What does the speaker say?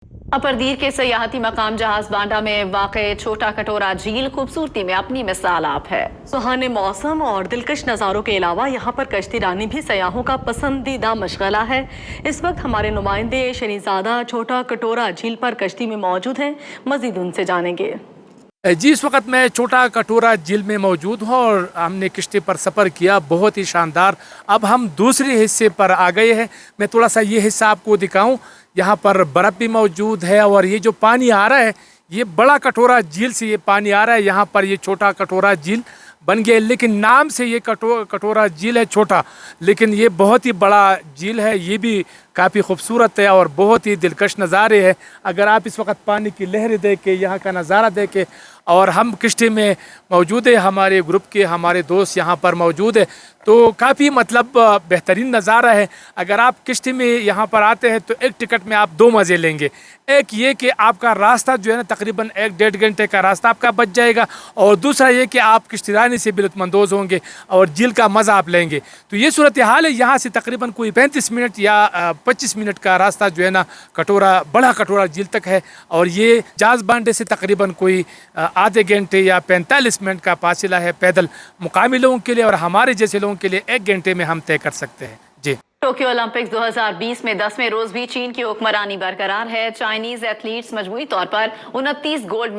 अपरदीर के सयाहती मकाम जहाज बांडा में वाक़े छोटा कटोरा झील खूबसूरती में अपनी मिसाल आप है। सुहाने मौसम और दिलकश नज़ारों के अलावा यहाँ पर कश्ती रानी भी सयाहों का पसंदीदा मशगला है। इस वक्त हमारे नुमाइंदे शरीज़ादा छोटा कटोरा झील पर कश्ती में मौजूद हैं, मज़ीद उनसे जानेंगे। जी, इस वक्त मैं छोटा कटोरा झील में मौजूद हूँ और हमने किश्ती पर सफ़र किया, बहुत ही शानदार। अब हम दूसरे हिस्से पर आ गए हैं। मैं थोड़ा सा ये हिस्सा आपको दिखाऊं। यहाँ पर बर्फ़ भी मौजूद है और ये जो पानी आ रहा है, ये बड़ा कटोरा झील से ये पानी आ रहा है। यहाँ पर ये छोटा कटोरा झील बन गया, लेकिन नाम से ये कटोरा झील है छोटा, लेकिन ये बहुत ही बड़ा झील है। ये भी काफ़ी खूबसूरत है और बहुत ही दिलकश नज़ारे हैं। अगर आप इस वक्त पानी की लहरें देखें, यहाँ का नज़ारा देखें, और हम किश्ती में मौजूद है, हमारे ग्रुप के हमारे दोस्त यहाँ पर मौजूद है, तो काफ़ी मतलब बेहतरीन नज़ारा है। अगर आप किश्ती में यहाँ पर आते हैं तो एक टिकट में आप दो मज़े लेंगे। एक ये कि आपका रास्ता जो है ना तकरीबन 1-1.5 घंटे का रास्ता आपका बच जाएगा, और दूसरा ये कि आप किश्ती रानी से भी लुत्फ़अंदोज़ होंगे और झील का मज़ा आप लेंगे। तो ये सूरत हाल है। यहाँ से तकरीबन कोई 35 मिनट या 25 मिनट का रास्ता जो है ना बड़ा कटोरा झील तक है, और ये जहाज़ बांडे से तकरीबन कोई आधे घंटे या 45 मिनट का फासिला है पैदल मुकामी लोगों के लिए, और हमारे जैसे लोगों के लिए 1 घंटे में हम तय कर सकते हैं। जी, टोक्यो ओलंपिक्स 2020 में 10वें रोज भी चीन की हुक्मरानी बरकरार है। चाइनीज एथलीट्स मजमूई तौर पर 29 गोल्ड